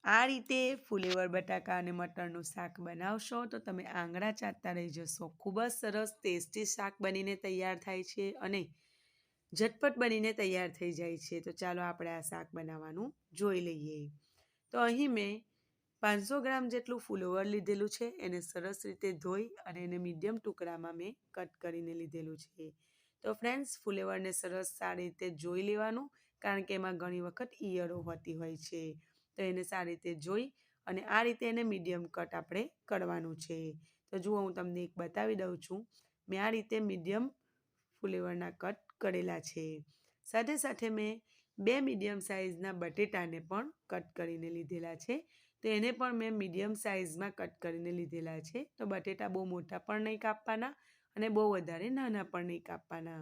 આ રીતે ફુલેવર બટાકા અને મટરનું શાક બનાવશો તો તમે આંગળા ચાટતા રહી જશો. ખૂબ જ સરસ ટેસ્ટી શાક બનીને તૈયાર થાય છે અને ઝટપટ બનીને તૈયાર થઈ જાય છે. તો ચાલો આપણે આ શાક બનાવવાનું જોઈ લઈએ. તો અહીં મેં 500 ગ્રામ જેટલું ફુલેવર લીધેલું છે. એને સરસ રીતે ધોઈ અને એને મીડિયમ ટુકડામાં મેં કટ કરીને લીધેલું છે. તો ફ્રેન્ડ્સ, ફુલેવરને સરસ સારી રીતે જોઈ લેવાનું, કારણ કે એમાં ઘણી વખત ઈયળો હોતી હોય છે. તો એને સારી રીતે જોઈ અને આ રીતે એને મીડિયમ કટ આપણે કરવાનું છે. તો જુઓ, હું તમને એક બતાવી દઉં છું. મેં આ રીતે મીડિયમ ફુલેવરના કટ કરેલા છે. સાથે સાથે મેં 2 મીડિયમ સાઇઝના બટેટાને પણ કટ કરીને લીધેલા છે. તો એને પણ મેં મીડિયમ સાઇઝમાં કટ કરીને લીધેલા છે. તો બટેટા બહુ મોટા પણ નહીં કાપવાના અને બહુ વધારે નાના પણ નહીં કાપવાના.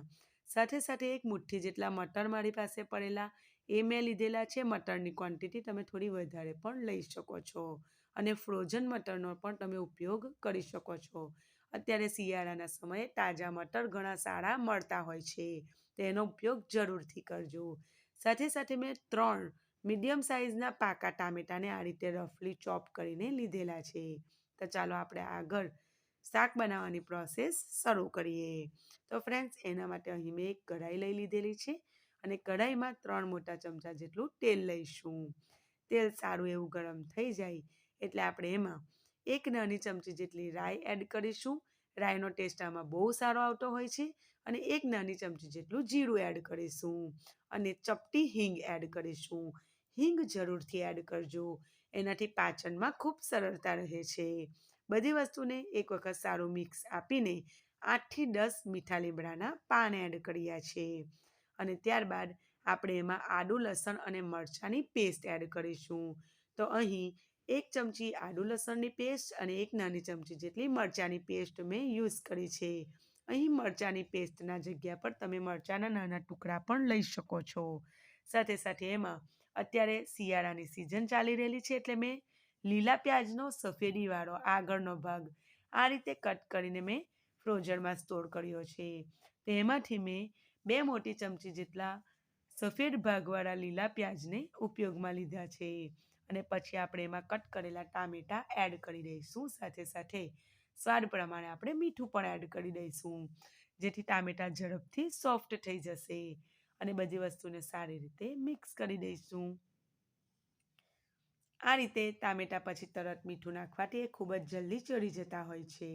સાથે સાથે એક મુઠ્ઠી જેટલા મટર મારી પાસે પડેલા એ મેં લીધેલા છે. મટરની ક્વોન્ટિટી તમે થોડી વધારે પણ લઈ શકો છો અને ફ્રોઝન મટરનો પણ તમે ઉપયોગ કરી શકો છો. અત્યારે શિયાળાના સમયે તાજા મટર ઘણા સારા મળતા હોય છે. તો એનો ઉપયોગ જરૂરથી કરજો. સાથે સાથે મેં 3 મીડિયમ સાઇઝના પાકા ટામેટાને આ રીતે રફલી ચોપ કરીને લીધેલા છે. તો ચાલો આપણે આગળ શાક બનાવવાની પ્રોસેસ શરૂ કરીએ. તો ફ્રેન્ડ્સ, એના માટે અહીં મેં એક કઢાઈ લઈ લીધેલી છે અને કઢાઈમાં 3 મોટા ચમચા જેટલું તેલ લઈશું. તેલ સારું એવું ગરમ થઈ જાય એટલે આપણે એમાં 1 નાની ચમચી જેટલી રાઈ એડ કરીશું. રાઈનો ટેસ્ટ આમાં બહુ સારો આવતો હોય છે. અને 1 નાની ચમચી જેટલું જીરું એડ કરીશું અને ચપટી હિંગ એડ કરીશું. હિંગ જરૂરથી એડ કરજો, એનાથી પાચનમાં ખૂબ સરળતા રહે છે. બધી વસ્તુને એક વખત સારું મિક્સ આપીને 8 થી 10 મીઠા લીમડાના પાન એડ કર્યા છે અને ત્યારબાદ આપણે એમાં આદું, લસણ અને મરચાંની પેસ્ટ એડ કરીશું. તો અહીં 1 ચમચી આદું લસણની પેસ્ટ અને 1 નાની ચમચી જેટલી મરચાંની પેસ્ટ મેં યુઝ કરી છે. અહીં મરચાંની પેસ્ટના જગ્યા પર તમે મરચાંના નાના ટુકડા પણ લઈ શકો છો. સાથે સાથે એમાં અત્યારે શિયાળાની સિઝન ચાલી રહેલી છે એટલે મેં લીલા પ્યાજનો સફેદીવાળો આગળનો ભાગ આ રીતે કટ કરીને મેં ફ્રોઝનમાં સ્ટોર કર્યો છે. તેમાંથી મેં 2 મોટી ચમચી જેટલા સફેદ ભાગવાળા લીલા પ્યાજને ઉપયોગમાં લીધા છે અને પછી આપણે એમાં કટ કરેલા ટામેટાં એડ કરી દઈશું. સાથે સાથે સ્વાદ પ્રમાણે આપણે મીઠું પણ એડ કરી દઈશું, જેથી ટામેટાં ઝડપથી સોફ્ટ થઈ જશે અને બધી વસ્તુને સારી રીતે મિક્સ કરી દઈશું. આ રીતે ટામેટાં પછી તરત મીઠું નાખવાથી એ ખૂબ જ જલ્દી ચડી જતા હોય છે.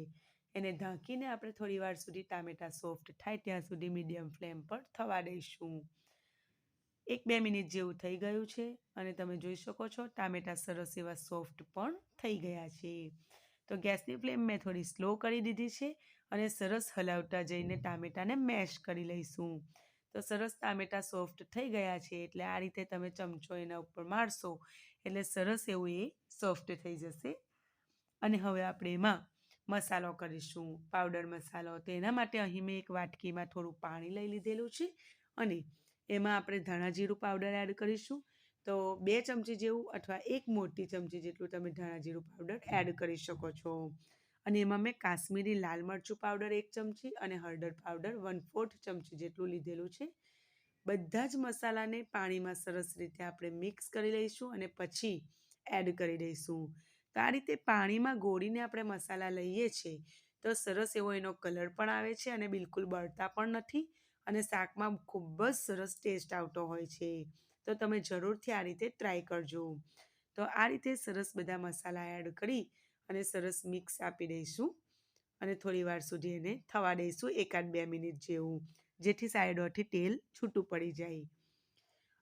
એને ઢાંકીને આપણે થોડી વાર સુધી ટામેટાં સોફ્ટ થાય ત્યાં સુધી મીડિયમ ફ્લેમ પર થવા દઈશું. 1-2 મિનિટ જેવું થઈ ગયું છે અને તમે જોઈ શકો છો ટામેટાં સરસ એવા સોફ્ટ પણ થઈ ગયા છે. તો ગેસની ફ્લેમ મેં થોડી સ્લો કરી દીધી છે અને સરસ હલાવતા જઈને ટામેટાને મેશ કરી લઈશું. તો સરસ ટામેટાં સોફ્ટ થઈ ગયા છે એટલે આ રીતે તમે ચમચો એના ઉપર મારશો એટલે સરસ એવું એ સોફ્ટ થઈ જશે. અને હવે આપણે એમાં મસાલો કરીશું, પાવડર મસાલો. તો એના માટે અહીં મેં એક વાટકીમાં થોડું પાણી લઈ લીધેલું છે અને એમાં આપણે ધાણા જીરું પાવડર એડ કરીશું. તો 2 ચમચી જેવું અથવા 1 મોટી ચમચી જેટલું તમે ધાણા જીરું પાવડર એડ કરી શકો છો. અને એમાં મેં કાશ્મીરી લાલ મરચું પાવડર 1 ચમચી અને હળદર પાવડર 1/4 ચમચી જેટલું લીધેલું છે. બધા જ મસાલાને પાણીમાં સરસ રીતે આપણે મિક્સ કરી લઈશું અને પછી એડ કરી દઈશું. તો આ રીતે પાણીમાં ગોળીને આપણે મસાલા લઈએ છીએ તો સરસ એવો એનો કલર પણ આવે છે અને બિલકુલ બળતા પણ નથી અને શાકમાં ખૂબ જ સરસ ટેસ્ટ આવતો હોય છે. તો તમે જરૂરથી આ રીતે ટ્રાય કરજો. તો આ રીતે સરસ બધા મસાલા એડ કરી અને સરસ મિક્સ આપી દઈશું અને થોડી વાર સુધી એને થવા દઈશું, 1-2 મિનિટ જેવું, જેથી સાઈડોથી તેલ છૂટું પડી જાય.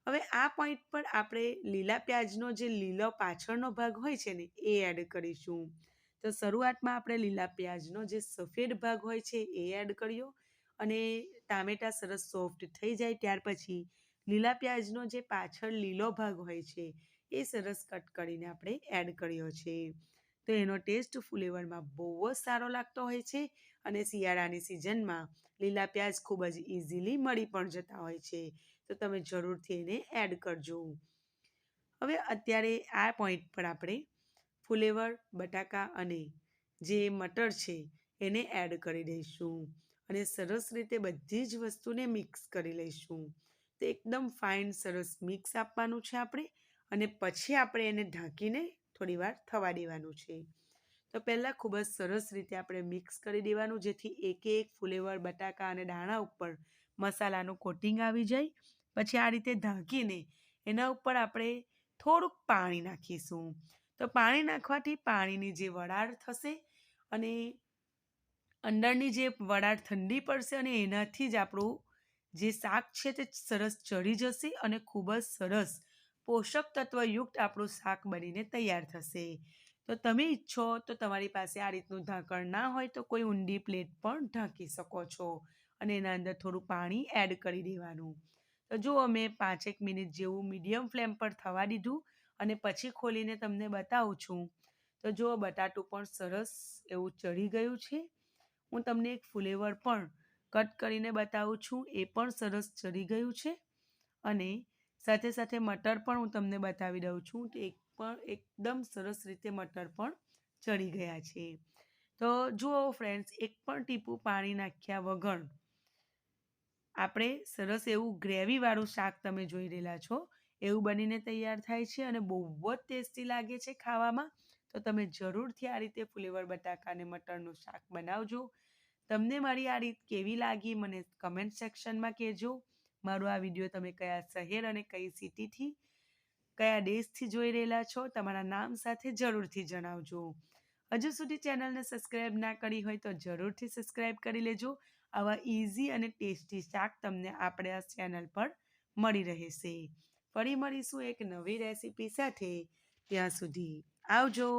હવે આ પોઈન્ટ પર આપણે લીલા પ્યાજનો જે લીલો પાછળનો ભાગ હોય છે ને એ એડ કરીશું. તો શરૂઆતમાં આપણે લીલા પ્યાજનો જે સફેદ ભાગ હોય છે એ એડ કર્યો અને ટામેટાં સરસ સોફ્ટ થઈ જાય ત્યાર પછી લીલા પ્યાજનો જે પાછળ લીલો ભાગ હોય છે એ સરસ કટ કરીને આપણે એડ કર્યો છે. તો એનો ટેસ્ટ ફ્લેવરમાં બહુ જ સારો લાગતો હોય છે અને શિયાળાની સિઝનમાં લીલા પ્યાજ ખૂબ જ ઇઝીલી મળી પણ જતા હોય છે. તો તમે જરૂરથી એને એડ કરજો. હવે અત્યારે આ પોઈન્ટ પર આપણે ફુલેવર, બટાકા અને જે મટર છે એને એડ કરી દઈશું અને સરસ રીતે બધી જ વસ્તુને મિક્સ કરી લઈશું. તો એકદમ ફાઇન સરસ મિક્સ આપવાનું છે આપણે અને પછી આપણે એને ઢાંકીને થોડીવાર થવા દેવાનું છે. તો પહેલાં ખૂબ જ સરસ રીતે આપણે મિક્સ કરી દેવાનું, જેથી એક ફુલેવર બટાકા અને દાણા ઉપર મસાલાનું કોટિંગ આવી જાય. પછી આ રીતે ઢાંકીને એના ઉપર આપણે થોડુંક પાણી નાખીશું. તો પાણી નાખવાથી પાણીની જે વરાળ થશે અને અંદરની જે વરાળ ઠંડી પડશે અને એનાથી જ આપણું જે શાક છે તે સરસ ચડી જશે અને ખૂબ જ સરસ પોષક તત્વયુક્ત આપણું શાક બનીને તૈયાર થશે. તો તમે ઈચ્છો તો તમારી પાસે આ રીતનું ઢાંકણ ના હોય તો કોઈ ઊંડી પ્લેટ પણ ઢાંકી શકો છો અને એના અંદર થોડું પાણી એડ કરી દેવાનું. તો જુઓ મેં 5 મિનિટ જેવું મીડિયમ ફ્લેમ પર થવા દીધું અને પછી ખોલીને તમને બતાવું છું. તો જુઓ બટાટું પણ સરસ એવું ચડી ગયું છે. હું તમને એક ફુલેવર પણ કટ કરીને બતાવું છું, એ પણ સરસ ચડી ગયું છે. અને સાથે સાથે મટર પણ હું તમને બતાવી દઉં છું, પણ એકદમ સરસ રીતે મટર પણ ચડી ગયા છે. તો જુઓ ફ્રેન્ડ્સ, એક પણ ટીપું પાણી નાખ્યા વગર આપણે સરસ એવું ગ્રેવીવાળું શાક તમે જોઈ રહેલા છો એવું બનીને તૈયાર થાય છે અને બહુ જ ટેસ્ટી લાગે છે ખાવામાં. તો તમે જરૂરથી આ રીતે ફુલેવર બટાકા અને મટરનું શાક બનાવજો. તમને મારી આ રીત કેવી લાગી મને કમેન્ટ સેક્શનમાં કહેજો. મારો આ વિડીયો તમે કયા શહેર અને કઈ સિટીથી, કયા દેશથી જોઈ રહેલા છો, તમારા નામ સાથે જરૂરથી જણાવજો. હજુ સુધી ચેનલને સબસ્ક્રાઈબ ના કરી હોય તો જરૂરથી સબસ્ક્રાઈબ કરી લેજો. આવા ઇઝી અને ટેસ્ટી શાક તમને આપણે આ ચેનલ પર મળી રહેશે. ફરી મળીશું એક નવી રેસીપી સાથે. ત્યાં સુધી આવજો.